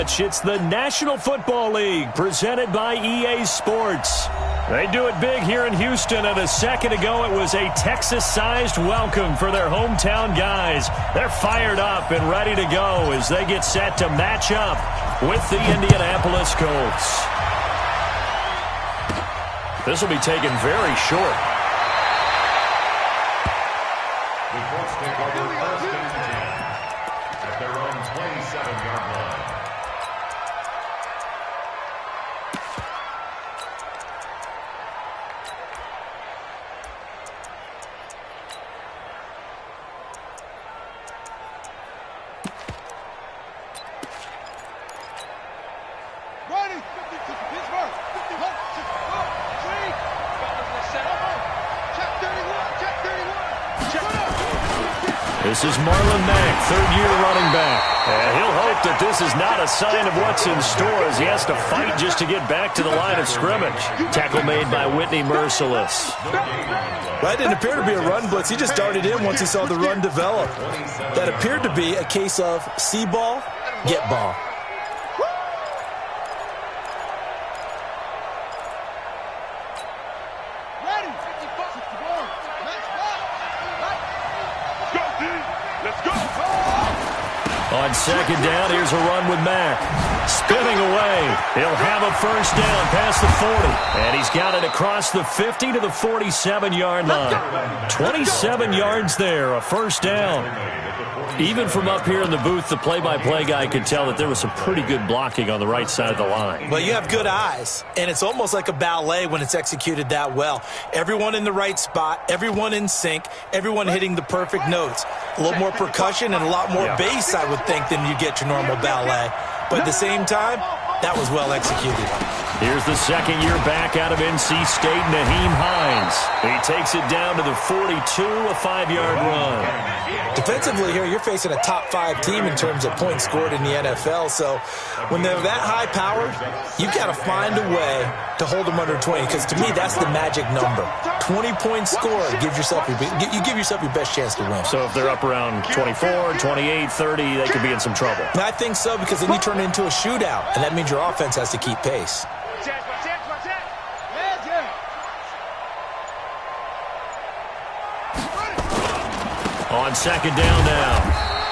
much. It's the National Football League presented by EA Sports. They do it big here in Houston, and a second ago it was a Texas-sized welcome for their hometown guys. They're fired up and ready to go as they get set to match up with the Indianapolis Colts. This will be taken very short. The Colts take over first and 10 at their own 27-yard line. This is Marlon Mack, third-year running back. And he'll hope that this is not a sign of what's in store as he has to fight just to get back to the line of scrimmage. Tackle made by Whitney Merciless. That didn't appear to be a run blitz. He just darted in once he saw the run develop. That appeared to be a case of see ball, get ball. On second down, here's a run with Mack. Spinning away. He'll have a first down past the 40. And he's got it across the 50 to the 47-yard line. 27 yards there, a first down. Even from up here in the booth, the play-by-play guy could tell that there was some pretty good blocking on the right side of the line. Well, you have good eyes, and it's almost like a ballet when it's executed that well. Everyone in the right spot, everyone in sync, everyone hitting the perfect notes. A little more percussion and a lot more bass, I would think, than you get your normal ballet. But at the same time, that was well executed. Here's the second-year back out of NC State, Nyheim Hines. He takes it down to the 42, a 5-yard run. Defensively here, you're facing a top-5 team in terms of points scored in the NFL. So when they're that high-powered, you've got to find a way to hold them under 20. Because to me, that's the magic number. 20 points scored, you give yourself your best chance to win. So if they're up around 24, 28, 30, they could be in some trouble. I think so, because then you turn it into a shootout, and that means your offense has to keep pace. On second down now,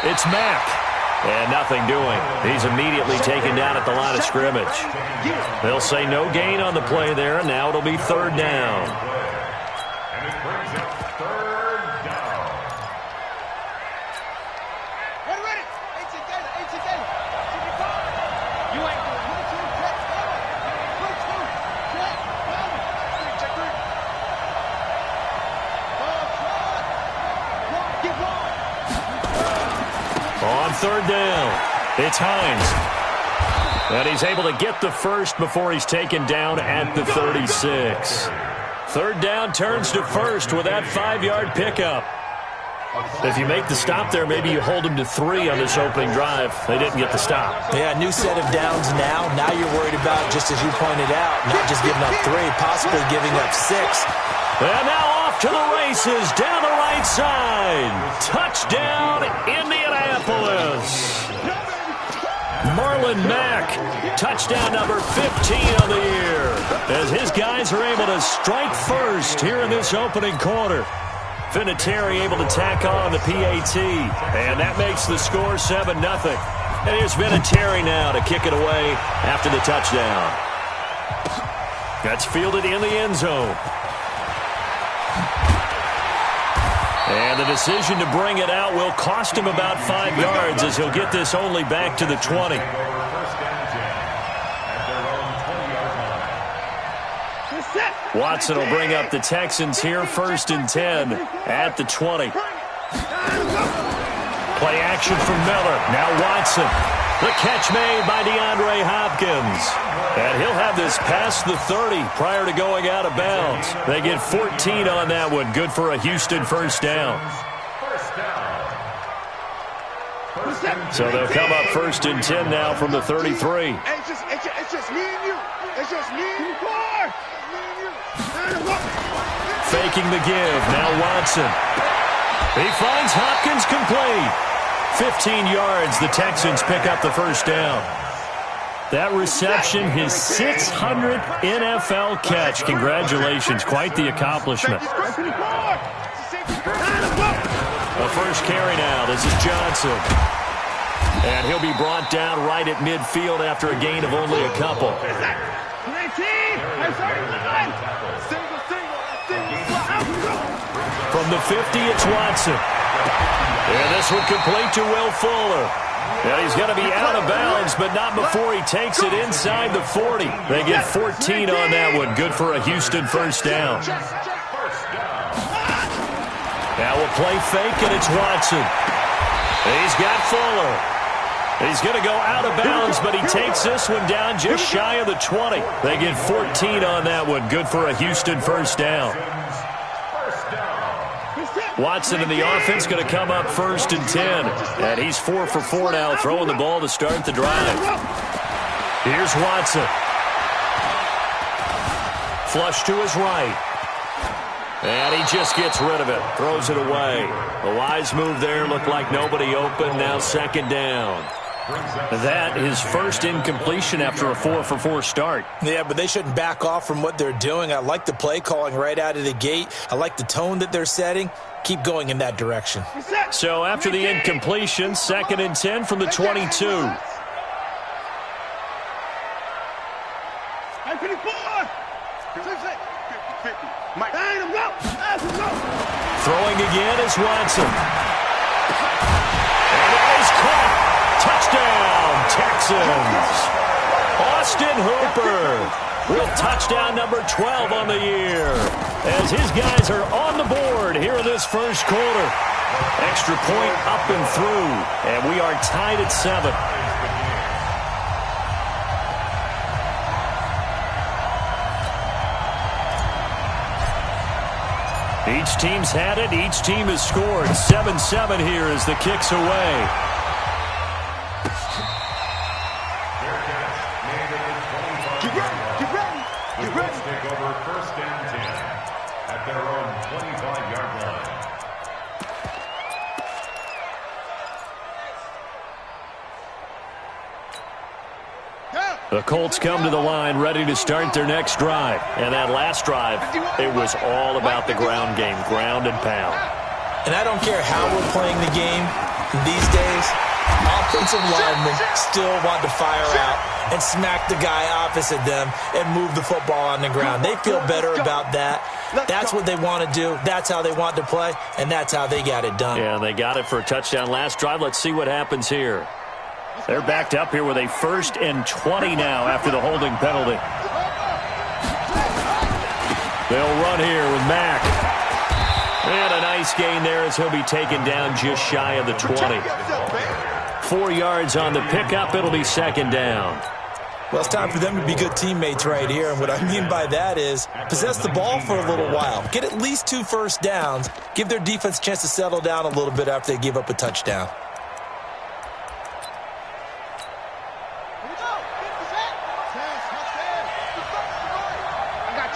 it's Mack. And nothing doing. He's immediately taken down at the line of scrimmage. They'll say no gain on the play there, and now it'll be third down. And it brings it third down. Ready. You ain't doing it. On third down, it's Hines. And he's able to get the first before he's taken down at the 36. Third down turns to first with that 5-yard pickup. If you make the stop there, maybe you hold them to 3 on this opening drive. They didn't get the stop. Yeah, new set of downs now. Now you're worried about, just as you pointed out, not just giving up 3, possibly giving up 6. And now off to the races down the right side. Touchdown, Indianapolis. Marlon Mack, touchdown number 15 on the year, as his guys are able to strike first here in this opening quarter. Vinatieri able to tack on the PAT, and that makes the score 7-0. And here's Vinatieri now to kick it away after the touchdown. That's fielded in the end zone. And the decision to bring it out will cost him about 5 yards, as he'll get this only back to the 20. Watson will bring up the Texans here, 1st and 10 at the 20. Play action from Miller. Now Watson. The catch made by DeAndre Hopkins. And he'll have this past the 30 prior to going out of bounds. They get 14 on that one. Good for a Houston first down. So they'll come up 1st and 10 now from the 33. It's just me and you. It's just me and you. Faking the give. Now Watson. He finds Hopkins complete. 15 yards. The Texans pick up the first down. That reception, his 600th NFL catch. Congratulations. Quite the accomplishment. The first carry now. This is Johnson. And he'll be brought down right at midfield after a gain of only a couple. From the 50, it's Watson. And this one complete to Will Fuller. And he's going to be out of bounds, but not before he takes it inside the 40. They get 14 on that one. Good for a Houston first down. Now we'll play fake, and it's Watson. He's got Fuller. He's going to go out of bounds, but he takes this one down just shy of the 20. They get 14 on that one. Good for a Houston first down. Watson in the offense going to come up 1st and 10. And he's 4 for 4 now, throwing the ball to start the drive. Here's Watson. Flush to his right. And he just gets rid of it. Throws it away. A wise move there. Looked like nobody open. Now 2nd down. That is first incompletion after a 4 for 4 start. Yeah, but they shouldn't back off from what they're doing. I like the play calling right out of the gate. I like the tone that they're setting. Keep going in that direction. So after the incompletion, 2nd and 10 from the 22. Throwing again is Watson. And it is caught. Touchdown, Texans. Austin Hooper with touchdown number 12 on the year. As his guys are on the board here in this first quarter. Extra point up and through. And we are tied at 7. Each team's had it. Each team has scored. 7-7 here as the kick's away. Take over 1st and 10 at their own 25-yard line. The Colts come to the line ready to start their next drive. And that last drive, it was all about the ground game, ground and pound. And I don't care how we're playing the game these days, offensive linemen still want to fire out and smack the guy opposite them and move the football on the ground. They feel better about that. That's what they want to do. That's how they want to play, and that's how they got it done. Yeah, they got it for a touchdown last drive. Let's see what happens here. They're backed up here with a 1st and 20 now after the holding penalty. They'll run here with Mack. And a nice gain there as he'll be taken down just shy of the 20. 4 yards on the pickup. It'll be 2nd down. Well, it's time for them to be good teammates right here. And what I mean by that is possess the ball for a little while. Get at least 2 first downs. Give their defense a chance to settle down a little bit after they give up a touchdown.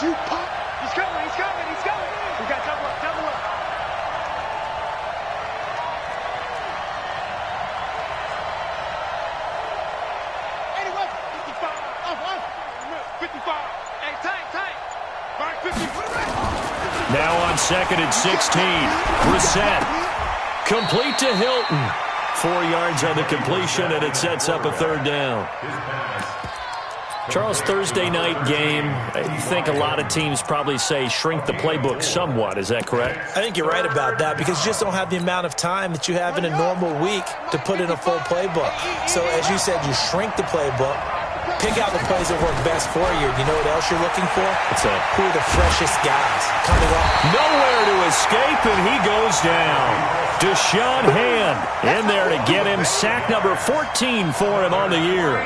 You pop. He's coming. He's coming. He's coming. We got double up. Double up. Anyway, 55. Off. 55. Hey, tank. Mark 50. Now on 2nd and 16. Brissett. Complete to Hilton. 4 yards on the completion, and it sets up a 3rd down. Charles, Thursday night game, I think a lot of teams probably say shrink the playbook somewhat. Is that correct? I think you're right about that because you just don't have the amount of time that you have in a normal week to put in a full playbook. So, as you said, you shrink the playbook, pick out the plays that work best for you. You know what else you're looking for? What's that? Who are the freshest guys coming up? Nowhere to escape, and he goes down. Deshaun Hand in there to get him. Sack number 14 for him on the year.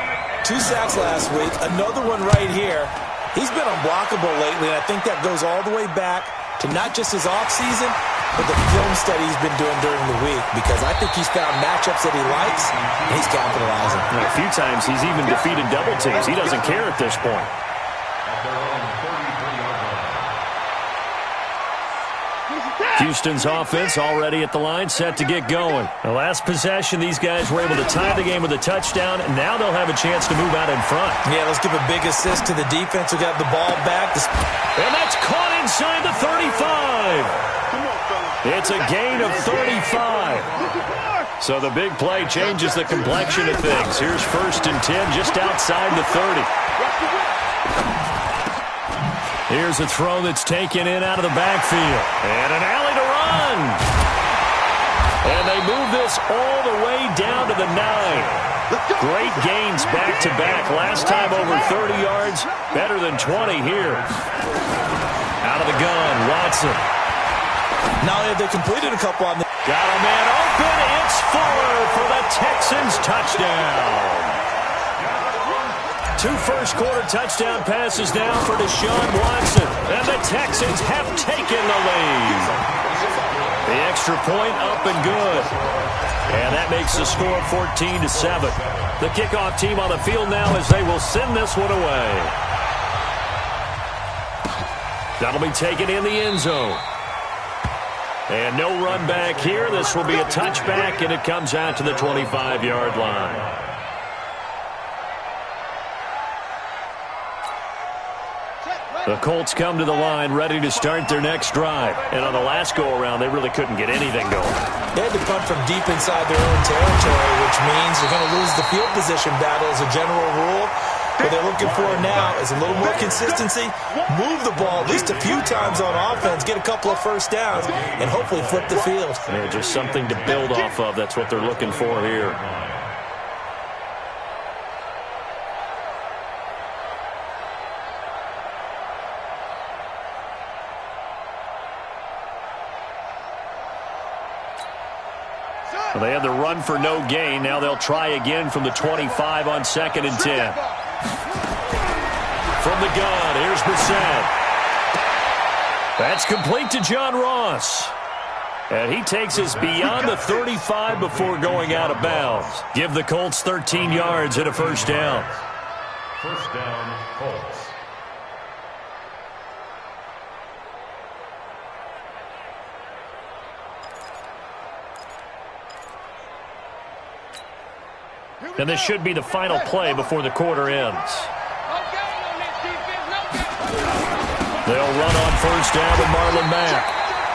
2 sacks last week, another one right here. He's been unblockable lately, and I think that goes all the way back to not just his offseason, but the film study he's been doing during the week, because I think he's found matchups that he likes, and he's capitalizing. And a few times he's even defeated double teams. He doesn't care at this point. At their own 33-yard line. Houston's offense already at the line, set to get going. The last possession, these guys were able to tie the game with a touchdown, and now they'll have a chance to move out in front. Yeah, let's give a big assist to the defense who got the ball back. And that's caught inside the 35. It's a gain of 35. So the big play changes the complexion of things. Here's 1st and 10 just outside the 30. Here's a throw that's taken in out of the backfield. And an alley to run. And they move this all the way down to the 9. Great gains back-to-back. Last time over 30 yards, better than 20 here. Out of the gun, Watson. Not only have they completed a couple on the... Got a man open. It's Fuller for the Texans touchdown. 2 first-quarter touchdown passes now for Deshaun Watson. And the Texans have taken the lead. The extra point up and good. And that makes the score 14-7. The kickoff team on the field now as they will send this one away. That'll be taken in the end zone. And no run back here. This will be a touchback, and it comes out to the 25-yard line. The Colts come to the line ready to start their next drive. And on the last go-around, they really couldn't get anything going. They had to punt from deep inside their own territory, which means they're going to lose the field position battle as a general rule. What they're looking for now is a little more consistency, move the ball at least a few times on offense, get a couple of first downs, and hopefully flip the field. Yeah, just something to build off of. That's what they're looking for here. Well, they had the run for no gain. Now they'll try again from the 25 on 2nd and 10. From the gun, here's Brissett. That's complete to John Ross. And he takes us beyond the 35 before going out of bounds. Give the Colts 13 yards and a first down. First down, Colts. And this should be the final play before the quarter ends. They'll run on first down with Marlon Mack.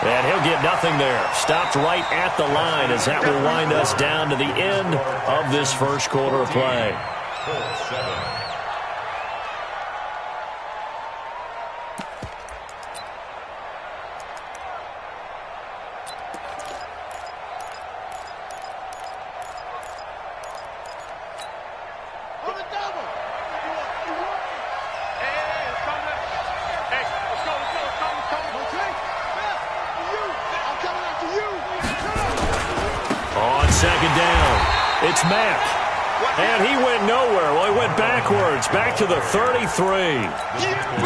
And he'll get nothing there. Stopped right at the line as that will wind us down to the end of this first quarter of play. Second down. It's Mack. And he went nowhere. Well, he went backwards, back to the 33.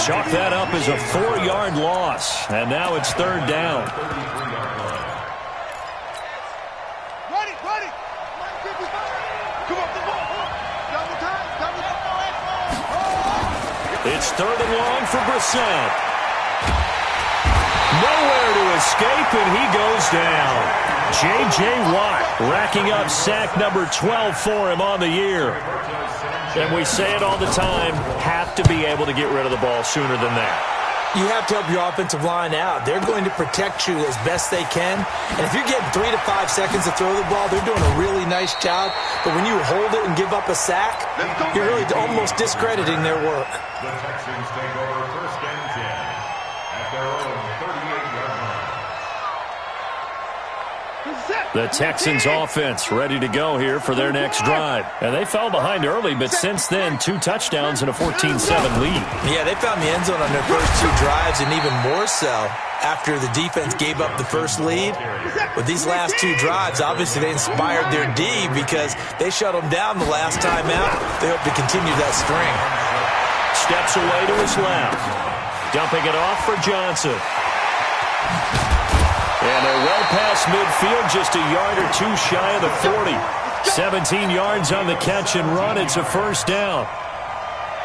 Chalk that up as a 4-yard loss. And now it's third down. It's third and long for Brissett. Nowhere to escape, and he goes down. J.J. Watt racking up sack number 12 for him on the year. And we say it all the time, have to be able to get rid of the ball sooner than that. You have to help your offensive line out. They're going to protect you as best they can. And if you're getting 3 to 5 seconds to throw the ball, they're doing a really nice job. But when you hold it and give up a sack, you're really almost discrediting their work. The Texans take over first and 10 at their own 38-yard line. The Texans offense ready to go here for their next drive. And they fell behind early, but since then, 2 touchdowns and a 14-7 lead. Yeah, they found the end zone on their first 2 drives, and even more so after the defense gave up the first lead. With these last 2 drives, obviously they inspired their D because they shut them down the last time out. They hope to continue that string. Steps away to his left. Dumping it off for Johnson. And they're well past midfield, just a yard or 2 shy of the 40. 17 yards on the catch and run. It's a first down.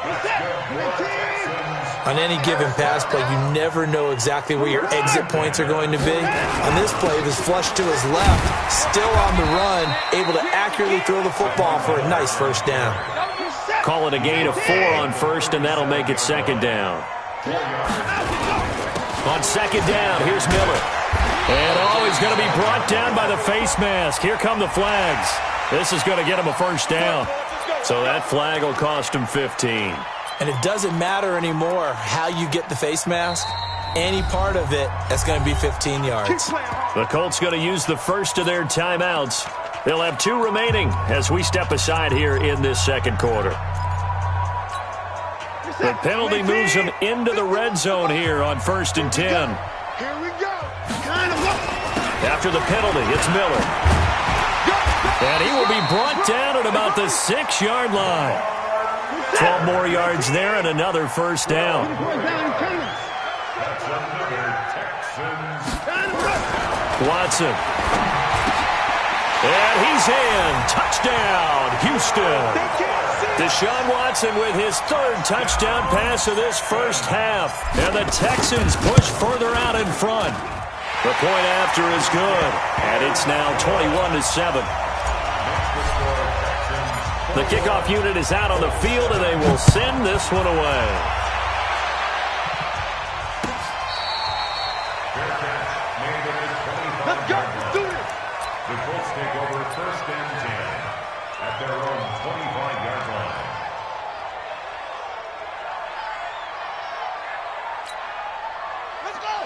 That's good. On any given pass play, you never know exactly where your exit points are going to be. On this play, it was flushed to his left, still on the run, able to accurately throw the football for a nice first down. Call it a gain of 4 on first, and that'll make it second down. On second down, here's Miller. And he's going to be brought down by the face mask. Here come the flags. This is going to get him a first down. So that flag will cost him 15. And it doesn't matter anymore how you get the face mask. Any part of it, that's going to be 15 yards. The Colts going to use the first of their timeouts. They'll have 2 remaining as we step aside here in this second quarter. The penalty moves them into the red zone here on 1st and 10. Here we go. After the penalty, it's Miller. And he will be brought down at about the 6-yard line. 12 more yards there and another first down. Watson. And he's in. Touchdown, Houston. Deshaun Watson with his 3rd touchdown pass of this first half. And the Texans push further out in front. The point after is good. And it's now 21-7. The kickoff unit is out on the field, and they will send this one away. Let's go. Let's do it. The Colts take over 1st and 10 at their own 25-yard line.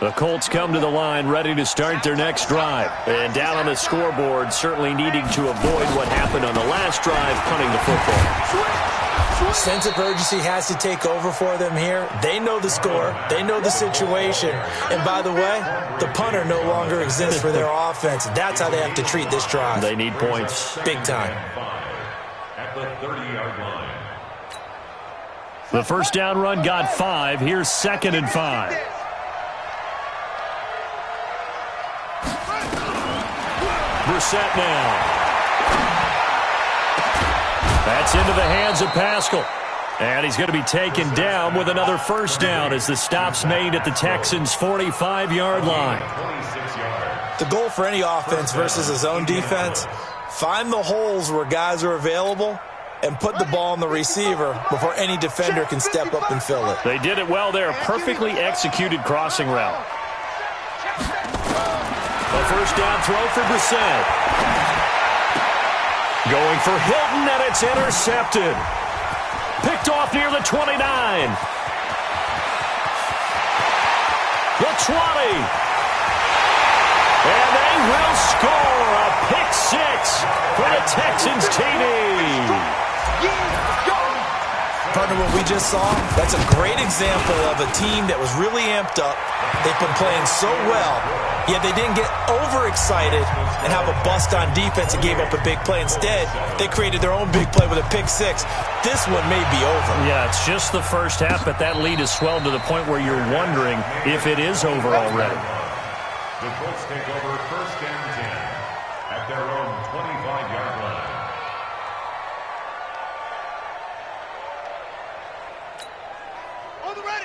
The Colts come to the line ready to start their next drive. And down on the scoreboard, certainly needing to avoid what happened on the last drive, punting the football. Sense of urgency has to take over for them here. They know the score. They know the situation. And by the way, the punter no longer exists for their offense. That's how they have to treat this drive. They need points. Big time. At the 30-yard line. The first down run got 5. Here's 2nd and 5. Brissett now. That's into the hands of Pascal. And he's going to be taken down with another first down as the stop's made at the Texans' 45-yard line. The goal for any offense versus his own defense, find the holes where guys are available and put the ball on the receiver before any defender can step up and fill it. They did it well there. Perfectly executed crossing route. A first down throw for Brissett. Going for Hilton, and it's intercepted. Picked off near the 29. The 20. And they will score a pick 6 for the Texans TD. Partner, what we just saw, that's a great example of a team that was really amped up. They've been playing so well, yet they didn't get overexcited and have a bust on defense and gave up a big play. Instead, they created their own big play with a pick 6. This one may be over. Yeah, it's just the first half, but that lead has swelled to the point where you're wondering if it is over already. The Colts take over 1st and 10 at their own 25-yard line.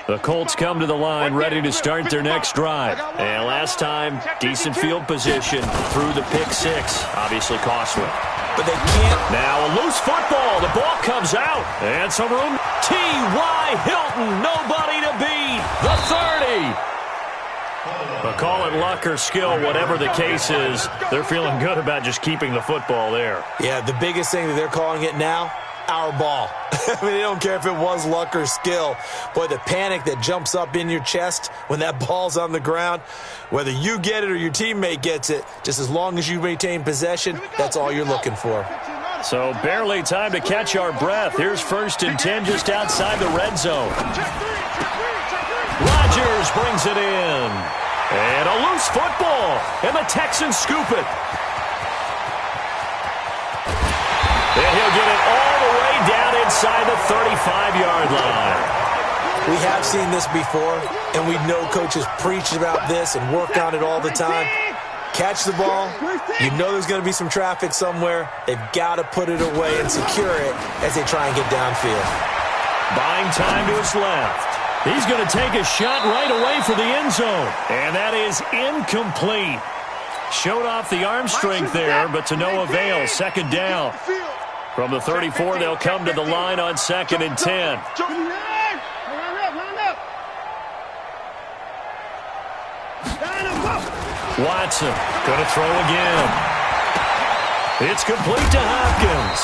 The Colts come to the line ready to start their next drive. And last time, decent field position through the pick 6. Obviously costly. But they can't. Now a loose football. The ball comes out. And some room. T.Y. Hilton. Nobody to beat. The 30. But call it luck or skill, whatever the case is, they're feeling good about just keeping the football there. Yeah, the biggest thing that they're calling it now, our ball. I mean, they don't care if it was luck or skill. Boy, the panic that jumps up in your chest when that ball's on the ground, whether you get it or your teammate gets it, just as long as you maintain possession, that's all you're looking for. So barely time to catch our breath. Here's 1st and 10 just outside the red zone. Rodgers brings it in. And a loose football. And the Texans scoop it. And he'll get it all the way down inside the 35-yard line. We have seen this before, and we know coaches preach about this and work on it all the time. Catch the ball. You know there's going to be some traffic somewhere. They've got to put it away and secure it as they try and get downfield. Buying time to his left. He's going to take a shot right away for the end zone. And that is incomplete. Showed off the arm strength there, but to no avail. Second down. From the 34, they'll come to the line on 2nd and 10. Watson going to throw again. It's complete to Hopkins.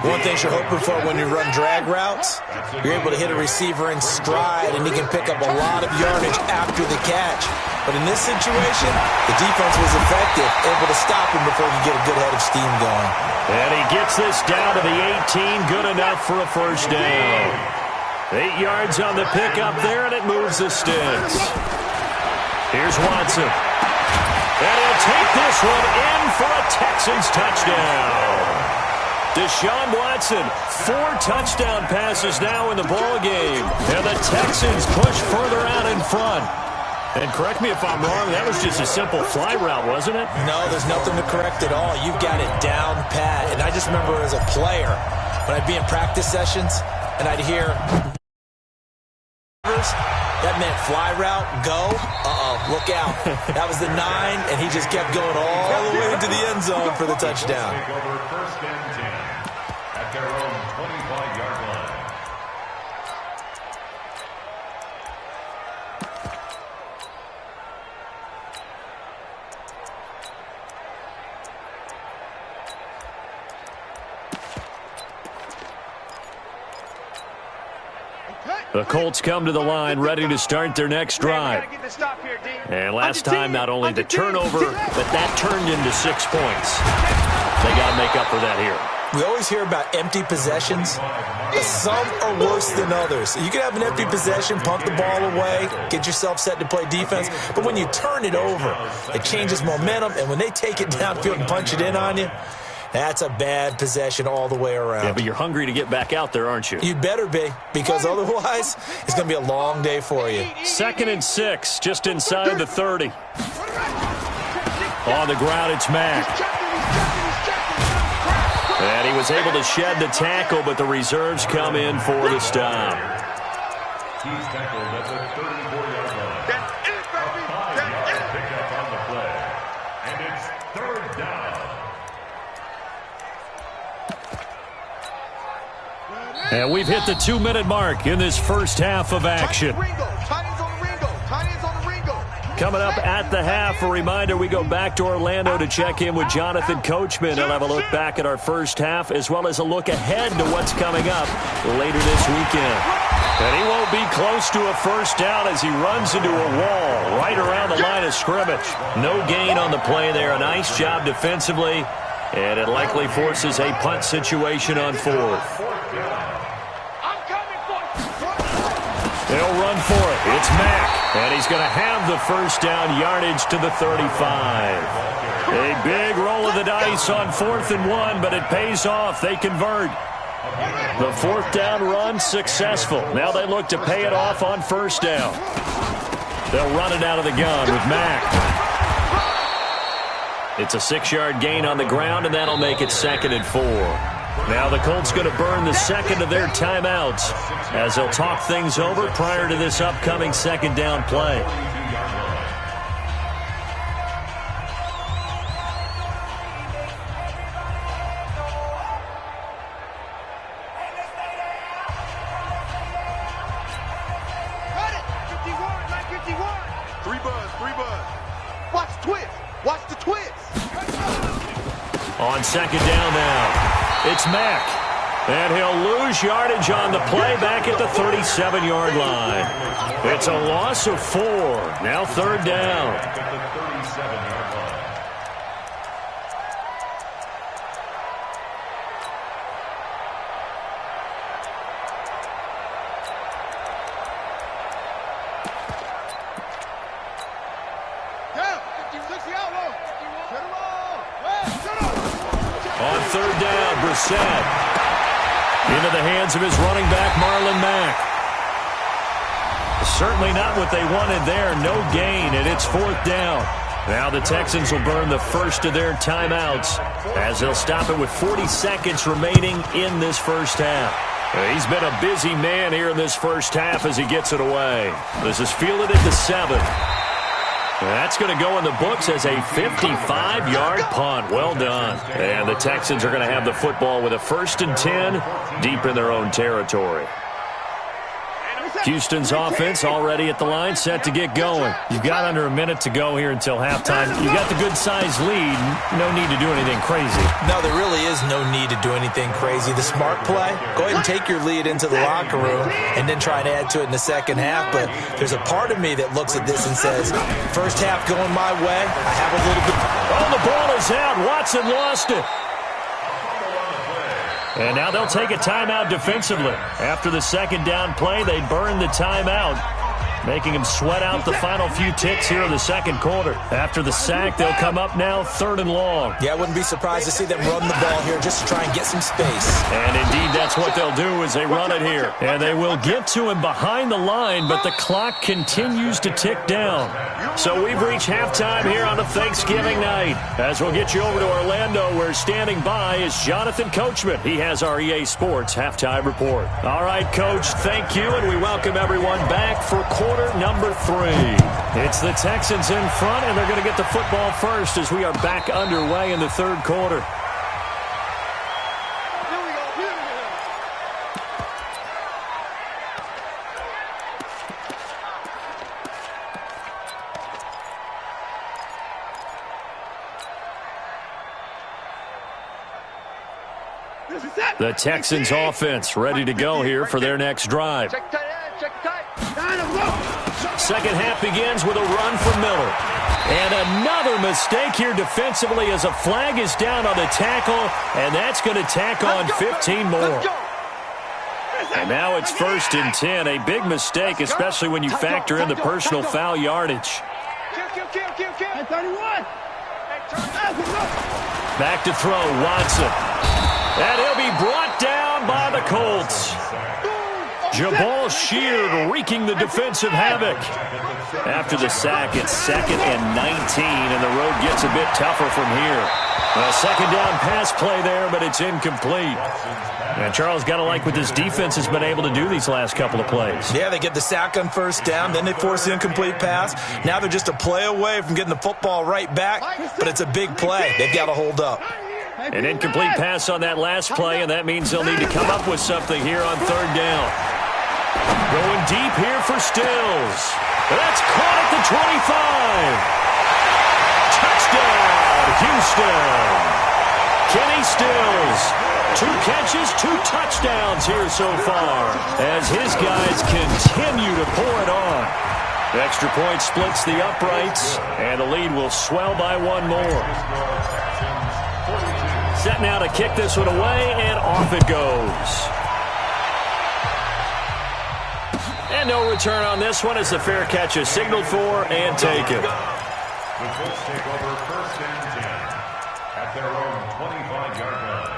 One thing you're hoping for when you run drag routes, you're able to hit a receiver in stride, and he can pick up a lot of yardage after the catch. But in this situation, the defense was effective, able to stop him before he could get a good head of steam going. And he gets this down to the 18, good enough for a first down. 8 yards on the pickup there, and it moves the sticks. Here's Watson. And he'll take this one in for a Texans touchdown. Deshaun Watson, 4 touchdown passes now in the ballgame. And the Texans push further out in front. And correct me if I'm wrong, that was just a simple fly route, wasn't it? No, there's nothing to correct at all. You've got it down pat. And I just remember as a player, when I'd be in practice sessions, and I'd hear, that meant fly route, go, look out. That was the 9, and he just kept going all the way to the end zone for the touchdown. First and 10 at their own 25-yard line. The Colts come to the line ready to start their next drive. And last time, not only the turnover, but that turned into 6 points. They got to make up for that here. We always hear about empty possessions. Some are worse than others. You can have an empty possession, pump the ball away, get yourself set to play defense. But when you turn it over, it changes momentum. And when they take it downfield and punch it in on you, that's a bad possession all the way around. Yeah, but you're hungry to get back out there, aren't you? You'd better be, because otherwise it's going to be a long day for you. 2nd and 6, just inside the 30. On the ground, it's Mack. And he was able to shed the tackle, but the reserves come in for the stop. He's tackled at the 34-yard line. That's it, baby. That's it. Pickup on the play. And it's 3rd down. And we've hit the 2-minute mark in this first half of action. Coming up at the half, a reminder, we go back to Orlando to check in with Jonathan Coachman. He'll have a look back at our first half, as well as a look ahead to what's coming up later this weekend. And he won't be close to a first down as he runs into a wall right around the line of scrimmage. No gain on the play there. A nice job defensively, and it likely forces a punt situation on 4th. They'll run for it. It's Mack. And he's going to have the first down, yardage to the 35. A big roll of the dice on 4th and 1, but it pays off. They convert. The 4th down run successful. Now they look to pay it off on first down. They'll run it out of the gun with Mack. It's a 6-yard gain on the ground, and that'll make it 2nd and 4. Now the Colts going to burn the second of their timeouts as they'll talk things over prior to this upcoming 2nd down play. Three buzz. Watch the twist. Watch the twist. On 2nd down now. It's Mack, and he'll lose yardage on the play back at the 37-yard line. It's a loss of 4. Now 3rd down. At the 37-yard line. On 3rd down, Brissett. Into the hands of his running back, Marlon Mack. Certainly not what they wanted there. No gain, and it's 4th down. Now the Texans will burn the first of their timeouts as they'll stop it with 40 seconds remaining in this first half. He's been a busy man here in this first half as he gets it away. This is fielded at the 7. That's going to go in the books as a 55-yard punt. Well done. And the Texans are going to have the football with a 1st and 10 deep in their own territory. Houston's offense already at the line, set to get going. You've got under a minute to go here until halftime. You've got the good-sized lead. No need to do anything crazy. No, there really is no need to do anything crazy. The smart play, go ahead and take your lead into the locker room and then try to add to it in the second half. But there's a part of me that looks at this and says, first half going my way, I have a little bit. Oh, the ball is out. Watson lost it. And now they'll take a timeout defensively. After the second down play, they burn the timeout, making them sweat out the final few ticks here in the second quarter. After the sack, they'll come up now 3rd and long. Yeah, I wouldn't be surprised to see them run the ball here just to try and get some space. And indeed, that's what they'll do as they run it here. And they will get to him behind the line, but the clock continues to tick down. So we've reached halftime here on a Thanksgiving night. As we'll get you over to Orlando, where standing by is Jonathan Coachman. He has our EA Sports halftime report. All right, Coach, thank you, and we welcome everyone back for quarter number 3. It's the Texans in front, and they're going to get the football first as we are back underway in the third quarter. The Texans offense ready to go here for their next drive. Second half begins with a run from Miller. And another mistake here defensively as a flag is down on the tackle, and that's going to tack on 15 more. And now it's 1st and 10, a big mistake, especially when you factor in the personal foul yardage. Back to throw, Watson. And he'll be brought down by the Colts. Jabal Sheard wreaking the defensive havoc. After the sack, it's 2nd and 19, and the road gets a bit tougher from here. A second down pass play there, but it's incomplete. And Charles, got to like what this defense has been able to do these last couple of plays. Yeah, they get the sack on 1st down, then they force the incomplete pass. Now they're just a play away from getting the football right back, but it's a big play. They've got to hold up. An incomplete pass on that last play, and that means they'll need to come up with something here on 3rd down. Going deep here for Stills. That's caught at the 25. Touchdown, Houston. Kenny Stills. 2 catches, 2 touchdowns here so far as his guys continue to pour it on. The extra point splits the uprights, and the lead will swell by 1 more. Set now to kick this one away, and off it goes. And no return on this one as the fair catch is signaled for and taken. The Colts take over 1st and 10 at their own 25-yard line.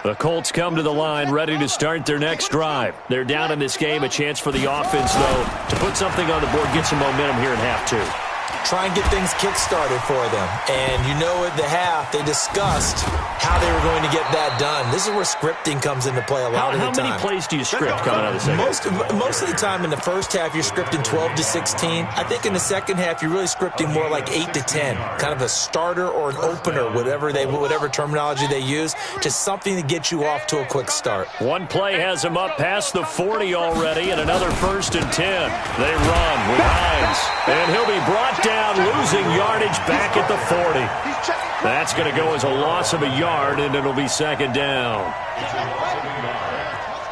The Colts come to the line ready to start their next drive. They're down in this game. A chance for the offense, though, to put something on the board, get some momentum here in half 2. Try and get things kick-started for them. And you know at the half, they discussed how they were going to get that done. This is where scripting comes into play a lot of the time. How many plays do you script coming out of the second? Most of the time in the first half, you're scripting 12 to 16. I think in the second half, you're really scripting more like 8 to 10. Kind of a starter or an opener, whatever terminology they use. Just something to get you off to a quick start. One play has him up past the 40 already, and another 1st and 10. They run with Hines, and he'll be brought down, losing yardage back at the 40. That's going to go as a loss of a yard, and it'll be 2nd down.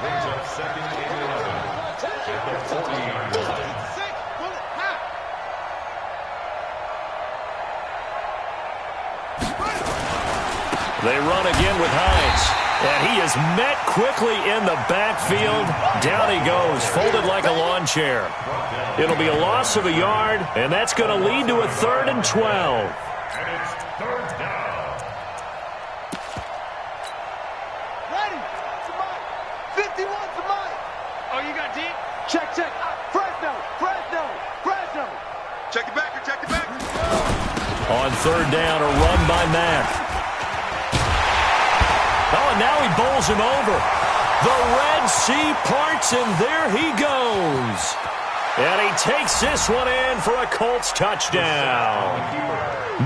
Brings up 2nd and 11 at the 40-yard line. They run again with Hines. And he is met quickly in the backfield. Down he goes, folded like a lawn chair. It'll be a loss of a yard, and that's going to lead to a 3rd and 12. And it's 3rd down. Ready. 51's the mic. Oh, you got deep? Check, check. Fresno, Fresno, Fresno. Check it back, check it back. On third down, a run by Mack. Oh, and now he bowls him over. The Red Sea parts, and there he goes. And he takes this one in for a Colts touchdown.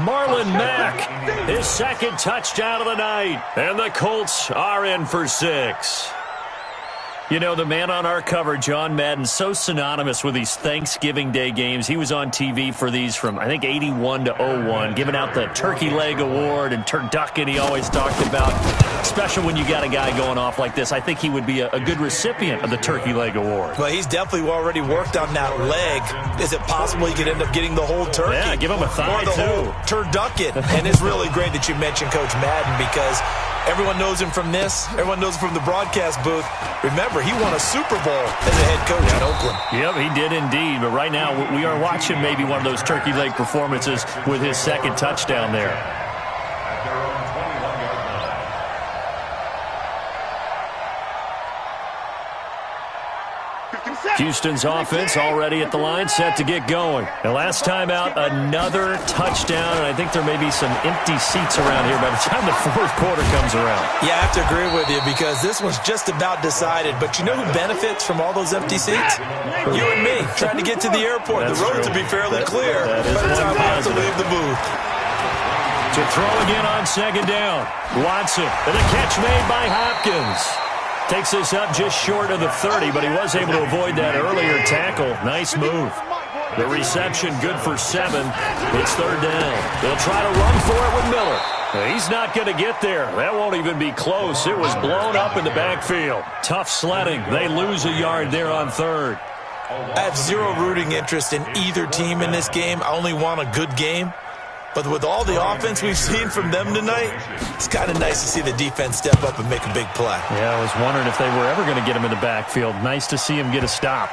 Marlon Mack, his second touchdown of the night. And the Colts are in for 6. You know, the man on our cover, John Madden, so synonymous with these Thanksgiving Day games. He was on TV for these from, I think, 81 to 01, giving out the Turkey Leg Award and turducken he always talked about. Special when you got a guy going off like this. I think he would be a good recipient of the Turkey Leg Award. Well, he's definitely already worked on that leg. Is it possible he could end up getting the whole turkey? Yeah, give him a thigh, or the whole turducken. And it's really great that you mentioned Coach Madden because everyone knows him from this. Everyone knows him from the broadcast booth. Remember, he won a Super Bowl as a head coach in Oakland. Yep, he did indeed. But right now, we are watching maybe one of those turkey leg performances with his second touchdown there. At their own 21-yard line. Houston's offense already at the line, set to get going. And last time out, another touchdown, and I think there may be some empty seats around here by the time the fourth quarter comes around. Yeah, I have to agree with you because this one's just about decided. But you know who benefits from all those empty seats? You and me, trying to get to the airport. That's the roads true. will be fairly clear that is by the time we have to positive. leave the booth. To throw again on second down. Watson, and a catch made by Hopkins. Takes this up just short of the 30, but he was able to avoid that earlier tackle. Nice move. The reception good for 7. It's third down. They'll try to run for it with Miller. He's not going to get there. That won't even be close. It was blown up in the backfield. Tough sledding. They lose a yard there on third. I have zero rooting interest in either team in this game. I only want a good game. But with all the offense we've seen from them tonight, it's kind of nice to see the defense step up and make a big play. Yeah, I was wondering if they were ever going to get him in the backfield. Nice to see him get a stop.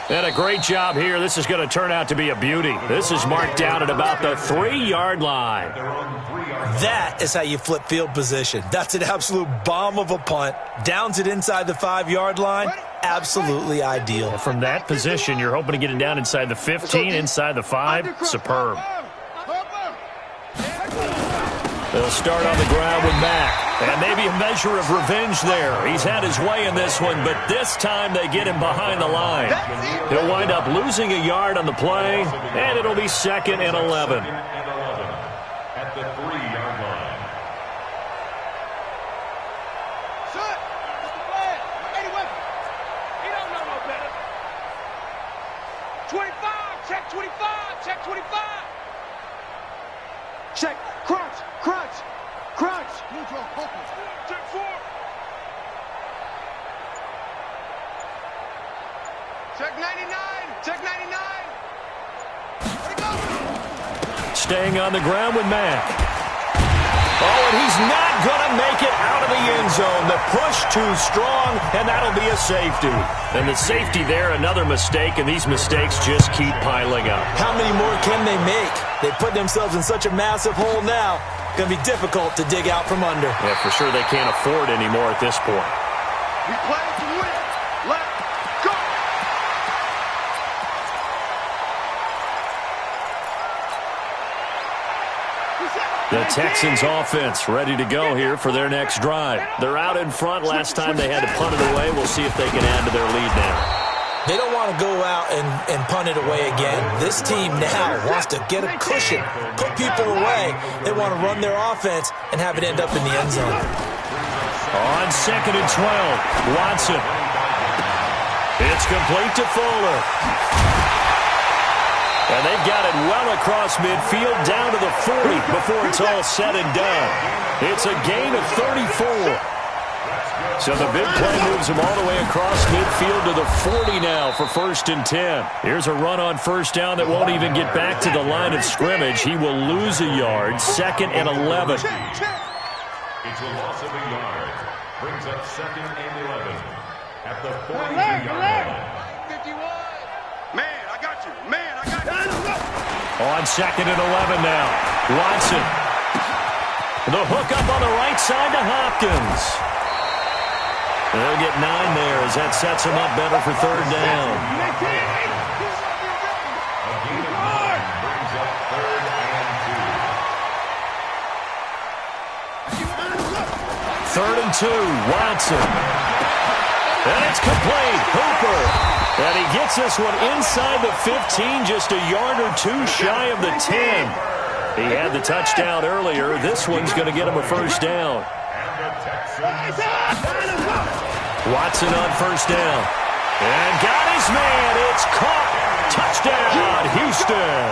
And a great job here. This is going to turn out to be a beauty. This is marked down at about the 3-yard line. That is how you flip field position. That's an absolute bomb of a punt. Downs it inside the 5-yard line. Absolutely ideal. From that position, you're hoping to get it down inside the 15, inside the 5. Superb. They'll start on the ground with Mack. And maybe a measure of revenge there. He's had his way in this one, but this time they get him behind the line. He'll wind up losing a yard on the play, and it'll be 2nd and 11. At the 3-yard line. Shut! What's the plan? Any weapon. He don't know no better. 25! Check 25! Check 25! Check. Crunch! Crunch! Crunch! Check 4! Check 99! Check 99! Where'd he go? Staying on the ground with Mack. Oh, and he's not going to make it out of the end zone. The push too strong, and that'll be a safety. And the safety there, another mistake, and these mistakes just keep piling up. How many more can they make? They put themselves in such a massive hole now. Going to be difficult to dig out from under. Yeah, for sure they can't afford anymore at this point. We play to win. Let's go! The Texans offense ready to go here for their next drive. They're out in front. Last time they had to punt it away. We'll see if they can add to their lead now. They don't want to go out and punt it away again. This team now wants to get a cushion, put people away. They want to run their offense and have it end up in the end zone. On 2nd and 12, Watson. It's complete to Fuller. And they've got it well across midfield down to the 40 before it's all said and done. It's a gain of 34. So the big play moves him all the way across midfield to the 40 now for 1st and 10. Here's a run on first down that won't even get back to the line of scrimmage. He will lose a yard. 2nd and 11. It's a loss of a yard. Brings up 2nd and 11 at the 43-yard line. 51. Man, I got you. Man, I got you. On 2nd and 11 now. Watson. The hook up on the right side to Hopkins. They'll get 9 there as that sets them up better for third down. Brings up 3rd and 2. 3rd and 2, Watson. And it's complete. Hooper. And he gets this one inside the 15, just a yard or 2 shy of the 10. He had the touchdown earlier. This one's going to get him a first down. Watson on first down. And got his man. It's caught. Touchdown, Houston.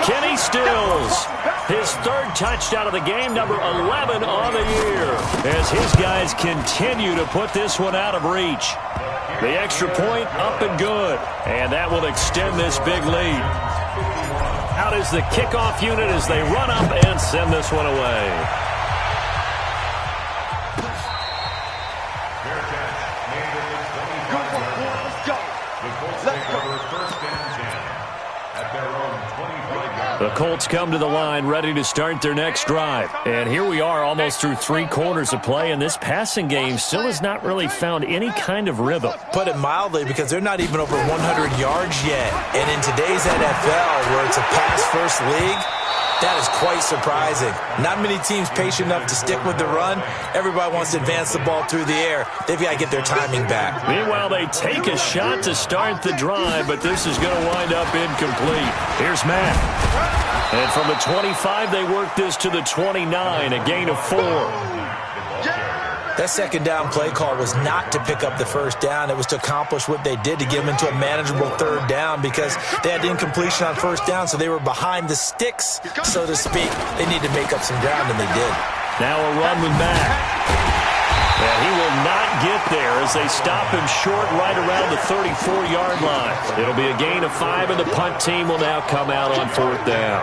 Kenny Stills, his 3rd touchdown of the game, number 11 on the year, as his guys continue to put this one out of reach. The extra point up and good, and that will extend this big lead. Out is the kickoff unit as they run up and send this one away. The Colts come to the line ready to start their next drive. And here we are almost through 3 quarters of play, and this passing game still has not really found any kind of rhythm. Put it mildly, because they're not even over 100 yards yet. And in today's NFL, where it's a pass-first league, that is quite surprising. Not many teams patient enough to stick with the run. Everybody wants to advance the ball through the air. They've got to get their timing back. Meanwhile, they take a shot to start the drive, but this is going to wind up incomplete. Here's Matt. And from the 25, they work this to the 29, a gain of 4. That second down play call was not to pick up the first down. It was to accomplish what they did, to get them into a manageable third down, because they had incompletion on first down, so they were behind the sticks, so to speak. They need to make up some ground, and they did. Now a run with Mack. And he will not get there as they stop him short right around the 34-yard line. It'll be a gain of 5, and the punt team will now come out on 4th down.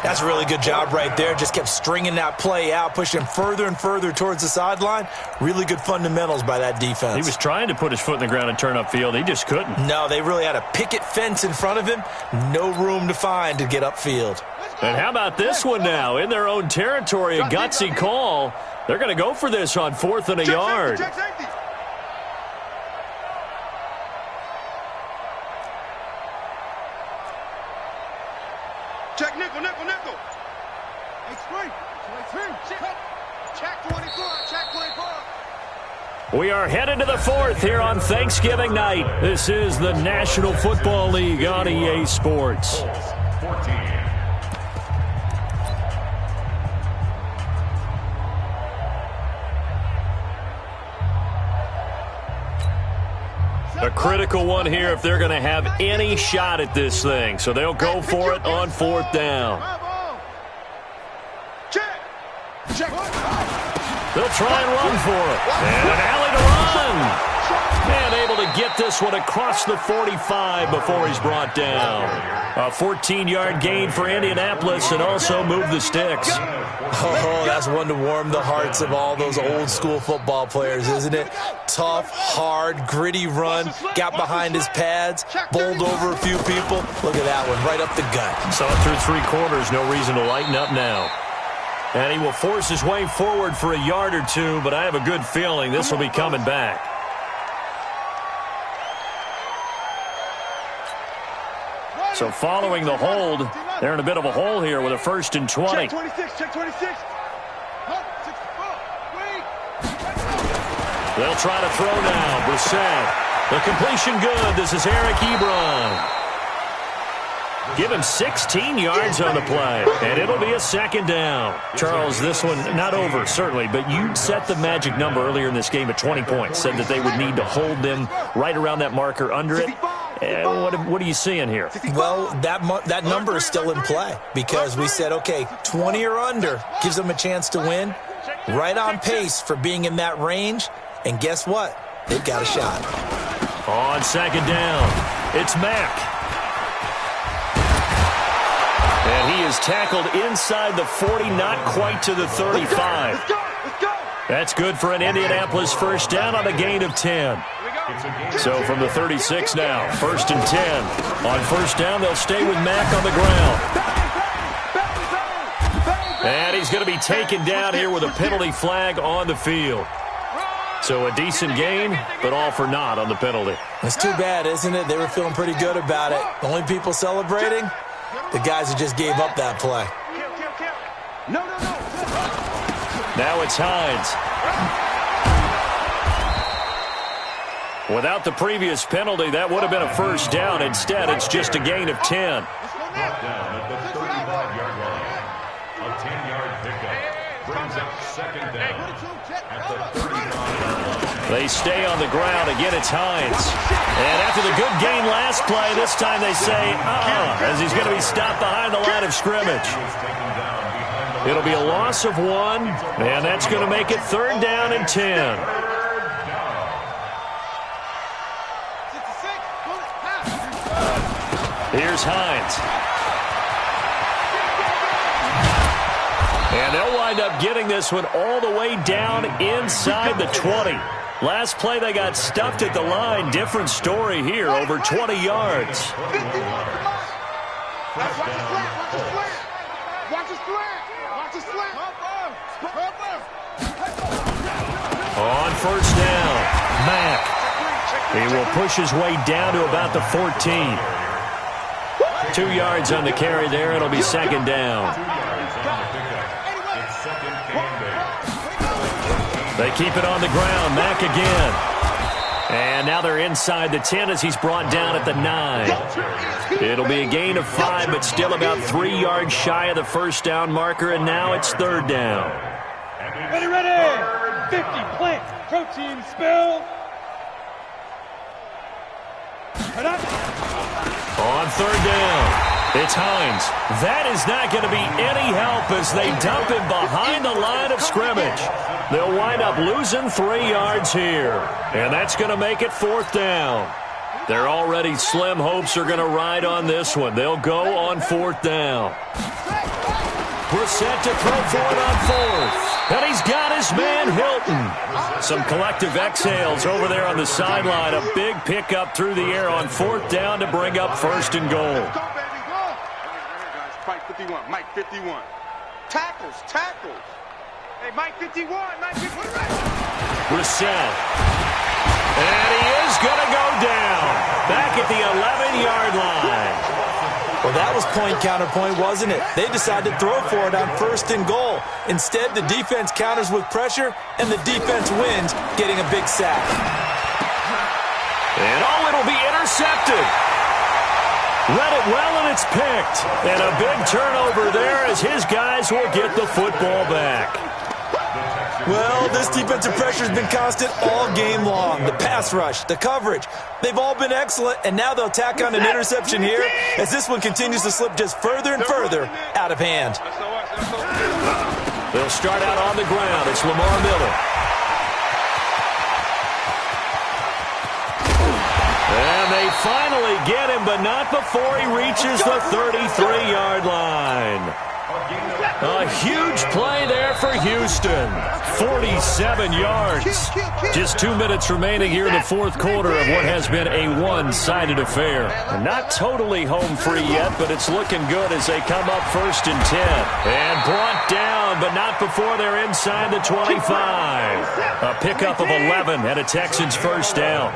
That's a really good job right there. Just kept stringing that play out, pushing him further and further towards the sideline. Really good fundamentals by that defense. He was trying to put his foot in the ground and turn upfield. He just couldn't. No, they really had a picket fence in front of him. No room to find to get upfield. And how about this one now? In their own territory, a gutsy call. They're going to go for this on 4th and a yard. Check nickel, nickel, nickel. Check 24, check 24. We are headed to the 4th here on Thanksgiving night. This is the National Football League on EA Sports. 14. A critical one here if they're going to have any shot at this thing. So they'll go for it on 4th down. They'll try and run for it. And an alley to run. And able to get this one across the 45 before he's brought down. A 14-yard gain for Indianapolis, and also move the sticks. Oh, that's one to warm the hearts of all those old-school football players, isn't it? Tough, hard, gritty run. Got behind his pads, bowled over a few people. Look at that one, right up the gut. Saw it through 3 quarters. No reason to lighten up now. And he will force his way forward for a yard or 2, but I have a good feeling this will be coming back. So following the hold, they're in a bit of a hole here with a 1st and 20. Check 26, check 26. They'll try to throw now. Brissett. The completion good. This is Eric Ebron. Give him 16 yards on the play, and it'll be a 2nd down. Charles, this one not over, certainly, but you set the magic number earlier in this game at 20 points, said that they would need to hold them right around that marker under it. What are you seeing here? Well, that number is still in play because we said, okay, 20 or under gives them a chance to win. Right on pace for being in that range, and guess what? They've got a shot. On 2nd down, it's Mack. And he is tackled inside the 40, not quite to the 35. Let's go. That's good for an Indianapolis 1st down on a gain of 10. So from the 36 now, 1st and 10. On 1st down, they'll stay with Mack on the ground. And he's going to be taken down here with a penalty flag on the field. So a decent game, but all for naught on the penalty. It's too bad, isn't it? They were feeling pretty good about it. The only people celebrating, the guys who just gave up that play. No. Now it's Hines. Without the previous penalty, that would have been a first down. Instead, it's just a gain of 10. Brought down at the 35-yard line. A 10-yard pickup brings up second down at the 39-yard line. They stay on the ground. Again, it's Hines. And after the good gain last play, this time they say, as he's going to be stopped behind the line of scrimmage. It'll be a loss of 1, and that's going to make it 3rd down and 10. Here's Hines. And they'll wind up getting this one all the way down inside the 20. Last play they got stuffed at the line. Different story here, over 20 yards. On first down, Mack. He will push his way down to about the 14. 2 yards on the carry there. It'll be second down. They keep it on the ground. Mack again. And now they're inside the 10 as he's brought down at the 9. It'll be a gain of 5, but still about 3 yards shy of the first down marker, and now it's 3rd down. Ready. 50, plant, protein, spill. On 3rd down, it's Hines. That is not going to be any help as they dump him behind the line of scrimmage. They'll wind up losing 3 yards here, and that's going to make it 4th down. Their already slim hopes are going to ride on this one. They'll go on 4th down. Brissett to throw for it on 4th. And he's got his man Hilton. Some collective exhales over there on the sideline. A big pickup through the air on 4th down to bring up 1st and goal. Mike 51, Mike 51. Tackles. Hey, Mike 51, Mike 51. Brissett. And he is going to go down. Back at the 11-yard line. Well, that was point-counterpoint, wasn't it? They decided to throw for it on 1st and goal. Instead, the defense counters with pressure, and the defense wins, getting a big sack. And it'll be intercepted. Read it well, and it's picked. And a big turnover there as his guys will get the football back. Well, this defensive pressure has been constant all game long. The pass rush, the coverage, they've all been excellent, and now they'll tack on an interception here as this one continues to slip just further and further out of hand. They'll start out on the ground. It's Lamar Miller. And they finally get him, but not before he reaches the 33-yard line. A huge play there for Houston. 47 yards. Just 2 minutes remaining here in the 4th quarter of what has been a one-sided affair. Not totally home free yet, but it's looking good as they come up 1st and 10. And brought down, but not before they're inside the 25. A pickup of 11 and a Texans 1st down.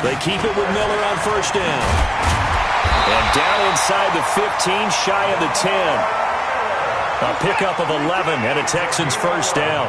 They keep it with Miller on 1st down. And down inside the 15, shy of the 10. A pickup of 11 and a Texans 1st down.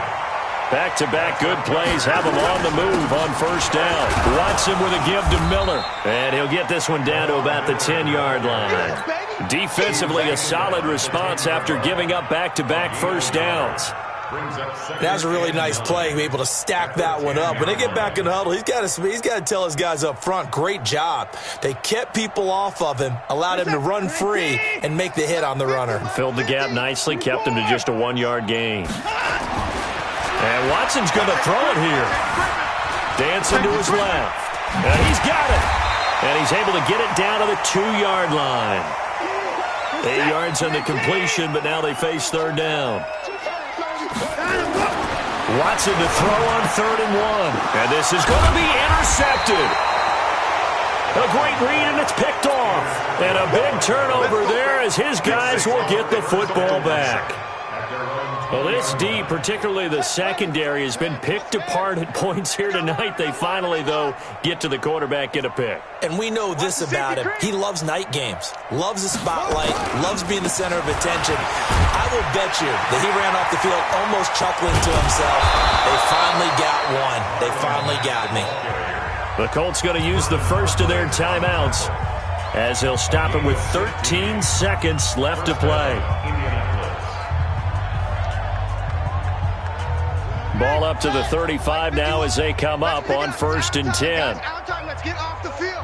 Back-to-back good plays have him on the move on 1st down. Watson with a give to Miller. And he'll get this one down to about the 10-yard line. Defensively, a solid response after giving up back-to-back 1st downs. That was a really nice play, able to stack that one up. When they get back in the huddle, he's got to tell his guys up front, great job. They kept people off of him, allowed him to run free and make the hit on the runner. Filled the gap nicely, kept him to just a 1-yard gain. And Watson's going to throw it here. Dancing to his left. And he's got it. And he's able to get it down to the 2-yard line. 8 yards on the completion, but now they face 3rd down. Watson to throw on 3rd and 1. And this is going to be intercepted. A great read, and it's picked off. And a big turnover there as his guys will get the football back. Well, this D, particularly the secondary, has been picked apart at points here tonight. They finally, though, get to the quarterback, get a pick. And we know this about him. He loves night games, loves the spotlight, loves being the center of attention. I will bet you that he ran off the field almost chuckling to himself. They finally got one. They finally got me. The Colts going to use the first of their timeouts as they'll stop it with 13 seconds left to play. Ball up to the 35 now as they come up on 1st and 10. Let's get off the field.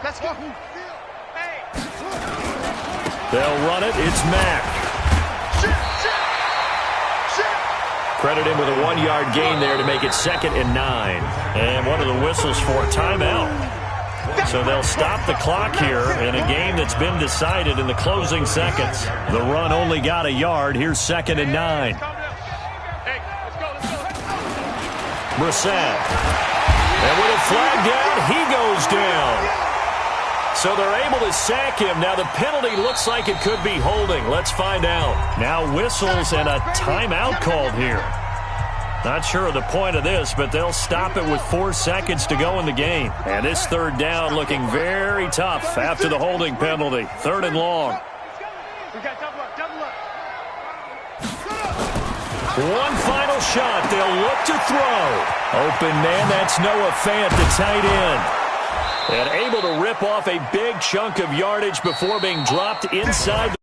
Let's go. They'll run it. It's Mack. Credit him with a 1-yard gain there to make it 2nd and 9. And one of the whistles for a timeout. So they'll stop the clock here in a game that's been decided in the closing seconds. The run only got a yard. Here's 2nd and 9. Brissett. And with a flag down, he goes down. So they're able to sack him. Now the penalty looks like it could be holding. Let's find out. Now whistles and a timeout called here. Not sure of the point of this, but they'll stop it with 4 seconds to go in the game. And this 3rd down looking very tough after the holding penalty. 3rd and long. One final shot. They'll look to throw. Open man, that's Noah Fant, the tight end. And able to rip off a big chunk of yardage before being dropped inside.